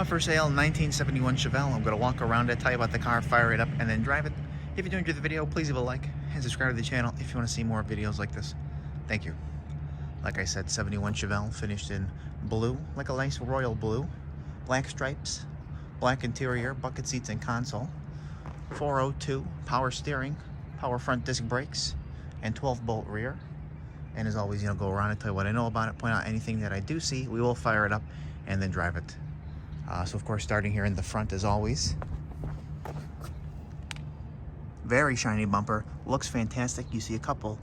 For sale, 1971 Chevelle. I'm going to walk around it, tell you about the car, fire it up, and then drive it. If you do enjoy the video, please leave a like and subscribe to the channel if you want to see more videos like this. Thank you. Like I said, 71 Chevelle, finished in blue, like a nice royal blue. Black stripes, black interior, bucket seats and console. 402, power steering, power front disc brakes, and 12-bolt rear. And as always, go around and tell you what I know about it, point out anything that I do see. We will fire it up and then drive it. So of course, starting here in the front as always. Very shiny bumper, looks fantastic. You see a couple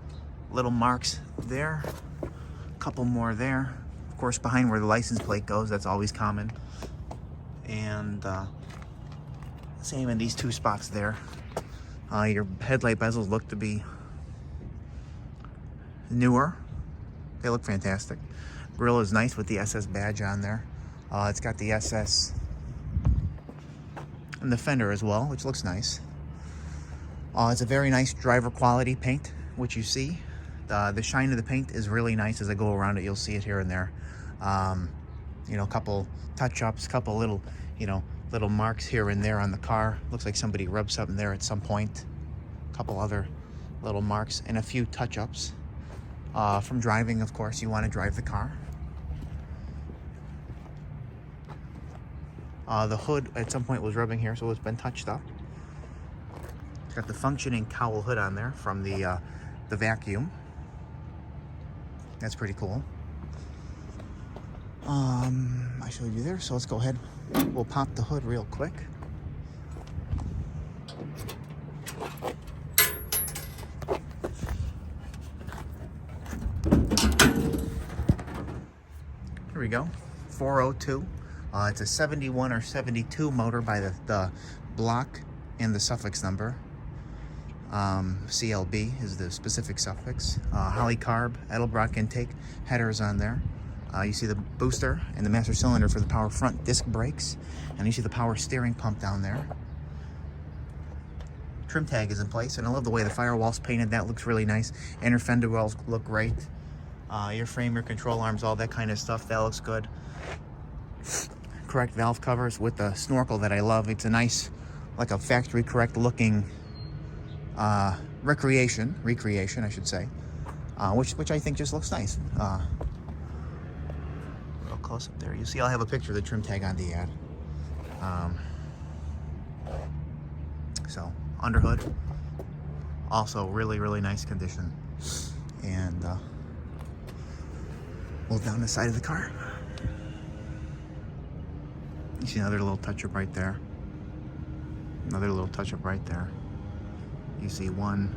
little marks there, a couple more there. Of course, behind where the license plate goes, that's always common. And same in these two spots there. Your headlight bezels look to be newer. They look fantastic. Grille is nice with the SS badge on there. It's got the SS and the fender as well, which looks nice. It's a very nice driver quality paint, which you see. The shine of the paint is really nice. As I go around it, you'll see it here and there. A couple touch-ups, couple little, little marks here and there on the car. Looks like somebody rubbed something there at some point. A couple other little marks and a few touch-ups. From driving, of course, you want to drive the car. The hood at some point was rubbing here, so it's been touched up. It's got the functioning Cowl hood on there from the vacuum. That's pretty cool. I showed you there, so let's go ahead. We'll pop the hood real quick. Here we go. 402. It's a 71 or 72 motor by the block and the suffix number. CLB is the specific suffix. Holly carb, Edelbrock intake, headers on there. You see the booster and the master cylinder for the power front disc brakes. And you see the power steering pump down there. Trim tag is in place, and I love the way the firewall's painted. That looks really nice. Inner fender wells look great. Your frame, your control arms, all that kind of stuff, that looks good. Correct valve covers with the snorkel that I love. It's a nice, like a factory correct looking recreation I should say, which I think just looks nice. Real close up there, you see I'll have a picture of the trim tag on the ad. So under hood, also really nice condition. And we'll down the side of the car. You see another little touch-up right there. Another little touch-up right there. You see 1,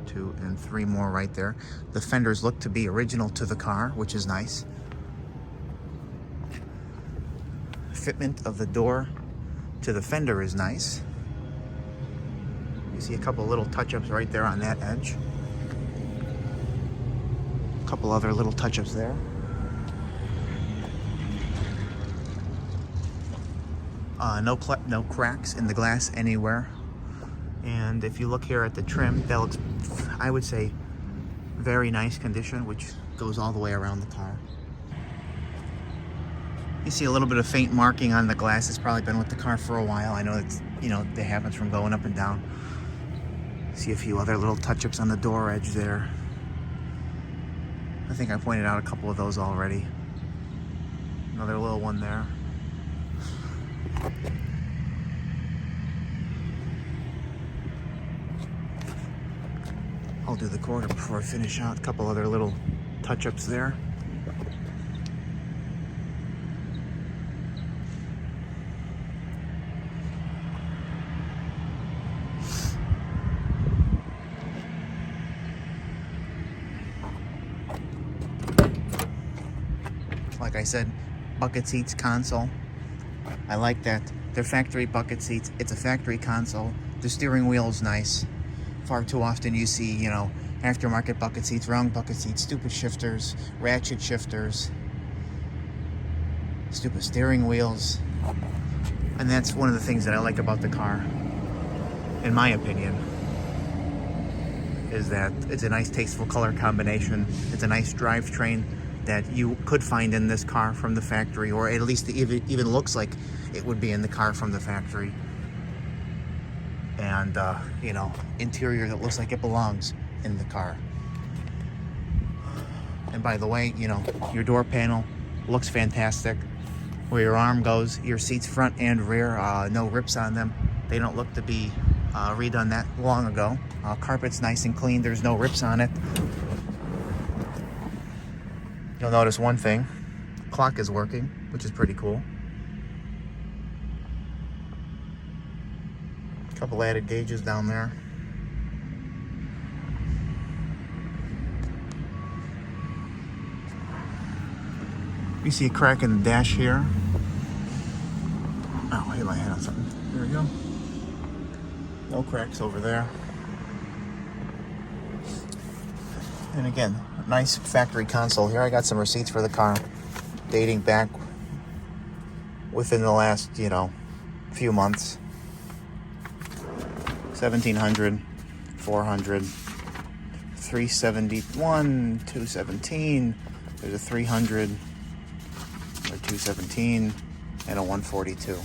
2, and 3 more right there. The fenders look to be original to the car, which is nice. Fitment of the door to the fender is nice. You see a couple little touch-ups right there on that edge. A couple other little touch-ups there. No cracks in the glass anywhere. And if you look here at the trim, that looks, I would say, very nice condition, which goes all the way around the car. You see a little bit of faint marking on the glass. It's probably been with the car for a while. I know it's, that happens from going up and down. See a few other little touch-ups on the door edge there. I think I pointed out a couple of those already. Another little one there. I'll do the quarter before I finish out. A couple other little touch-ups there. Like I said, bucket seats, console. I like that. They're factory bucket seats. It's a factory console. The steering wheel is nice. Far too often you see, aftermarket bucket seats, wrong bucket seats, stupid shifters, ratchet shifters, stupid steering wheels. And that's one of the things that I like about the car, in my opinion, is that it's a nice tasteful color combination. It's a nice drivetrain that you could find in this car from the factory, or at least it even looks like it would be in the car from the factory. And you know, interior that looks like it belongs in the car. And by the way, you know, your door panel looks fantastic. Where your arm goes, your seats front and rear, no rips on them. They don't look to be redone that long ago. Carpet's nice and clean, there's no rips on it. You'll notice one thing, clock is working, which is pretty cool. A couple added gauges down there. You see a crack in the dash here. Oh, I hit my head on something. There we go. No cracks over there. And again, nice factory console here. I got some receipts for the car dating back within the last, you know, few months. 1700, 400, 371, 217. There's a 300, or 217, and a 142.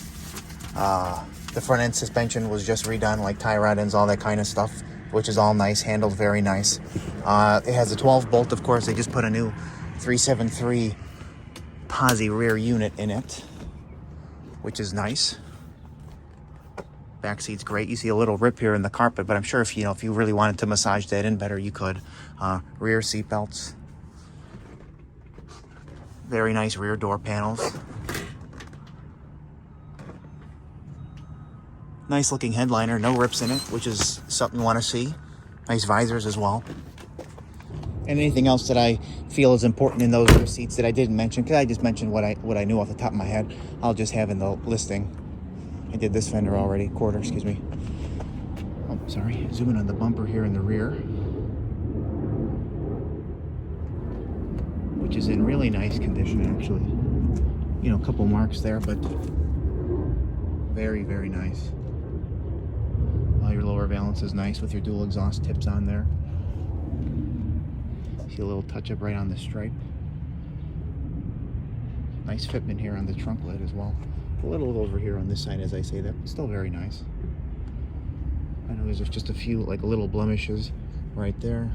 The front end suspension was just redone, like tie rod ends, all that kind of stuff, which is all nice, handled very nice. It has a 12 bolt, of course. They just put a new 373 Posi rear unit in it, which is nice. Back seat's great. You see a little rip here in the carpet, but I'm sure if you really wanted to massage that in better, you could. Rear seat belts. Very nice rear door panels. Nice looking headliner, no rips in it, which is something you want to see. Nice visors as well. And anything else that I feel is important in those receipts that I didn't mention, because I just mentioned what I knew off the top of my head, I'll just have in the listing. I did this fender already, quarter, excuse me. Oh, sorry, zooming on the bumper here in the rear, which is in really nice condition, actually. You know, a couple marks there, but very, very nice. All your lower valance is nice with your dual exhaust tips on there. See a little touch up right on the stripe. Nice fitment here on the trunk lid as well. A little over here on this side as I say that, but still very nice. I know there's just a few like little blemishes right there.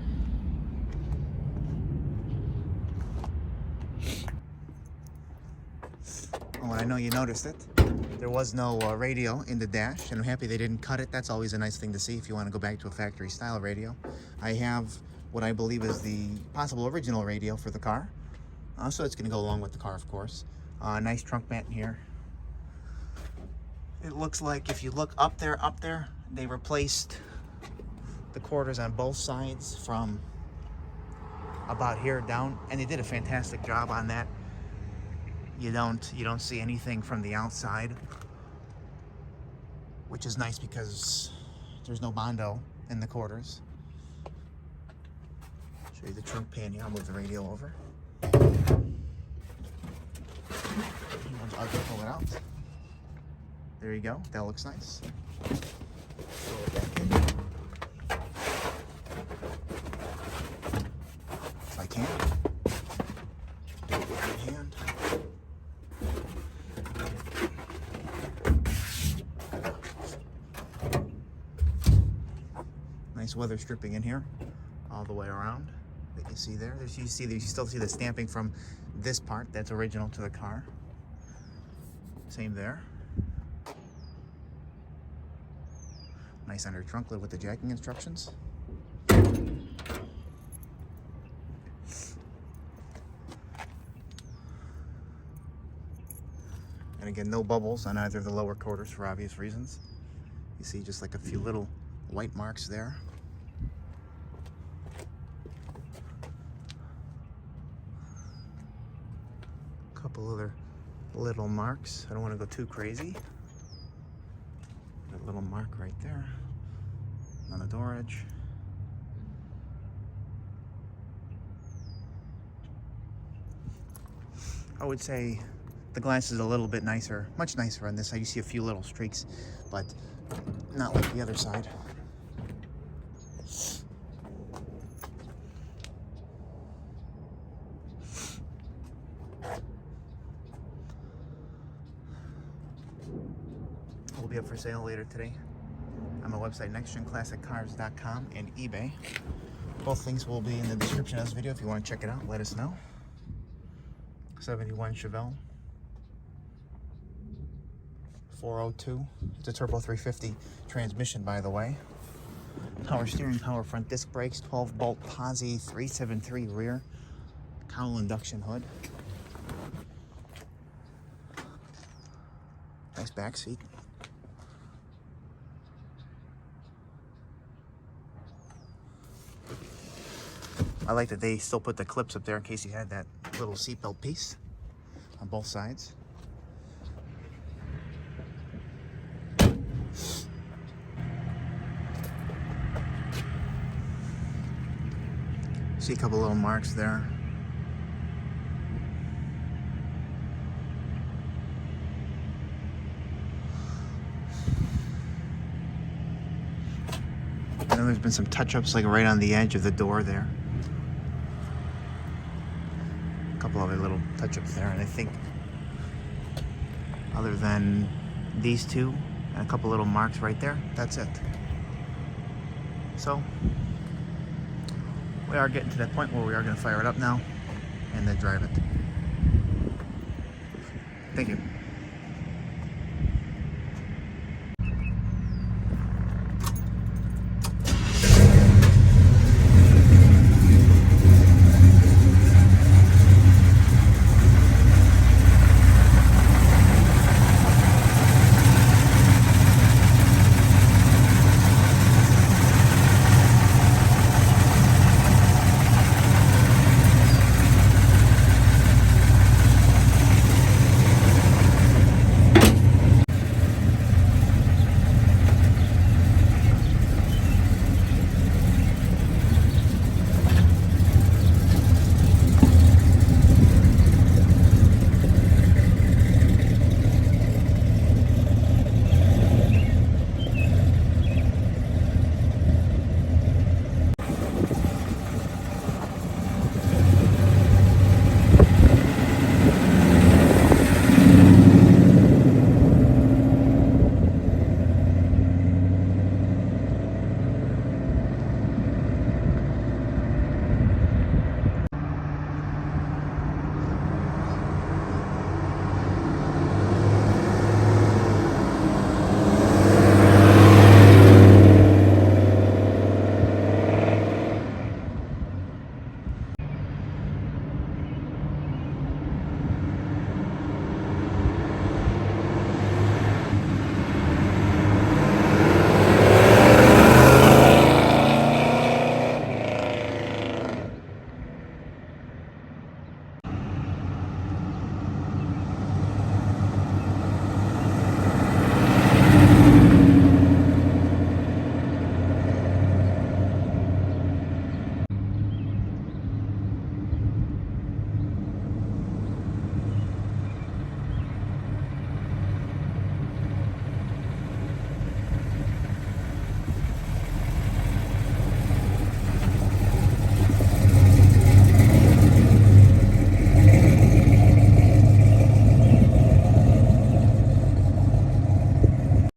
Oh, and I know you noticed it. There was no radio in the dash, and I'm happy they didn't cut it. That's always a nice thing to see if you want to go back to a factory style radio. I have what I believe is the possible original radio for the car. So it's going to go along with the car, of course. Nice trunk mat in here. It looks like if you look up there, they replaced the quarters on both sides from about here down, and they did a fantastic job on that. You don't see anything from the outside, which is nice because there's no Bondo in the quarters. Show you the trunk panel. I'll move the radio over. I'll just pull it out. There you go. That looks nice. Pull it back in. If I can. Do it with one hand. Nice weather stripping in here, all the way around. That you see there. You still see the stamping from this part. That's original to the car. Same there. Nice under trunk lid with the jacking instructions. And again, no bubbles on either of the lower quarters for obvious reasons. You see just like a few little white marks there. Couple other little marks. I don't want to go too crazy. That little mark right there on the door edge. I would say the glass is a little bit nicer, much nicer on this side. You see a few little streaks, but not like the other side. will be up for sale later today on my website, nextgenclassiccars.com and eBay. Both links will be in the description of this video. If you want to check it out, let us know. 71 Chevelle 402. It's a turbo 350 transmission, by the way. Power steering, power front disc brakes, 12 bolt Posi 373 rear, Cowl induction hood. Nice back seat. I like that they still put the clips up there in case you had that little seatbelt piece on both sides. See a couple little marks there. I know there's been some touch-ups like right on the edge of the door there. A couple other little touch-ups there, and I think other than these two and a couple little marks right there, that's it. So we are getting to that point where we are going to fire it up now and then drive it. Thank you.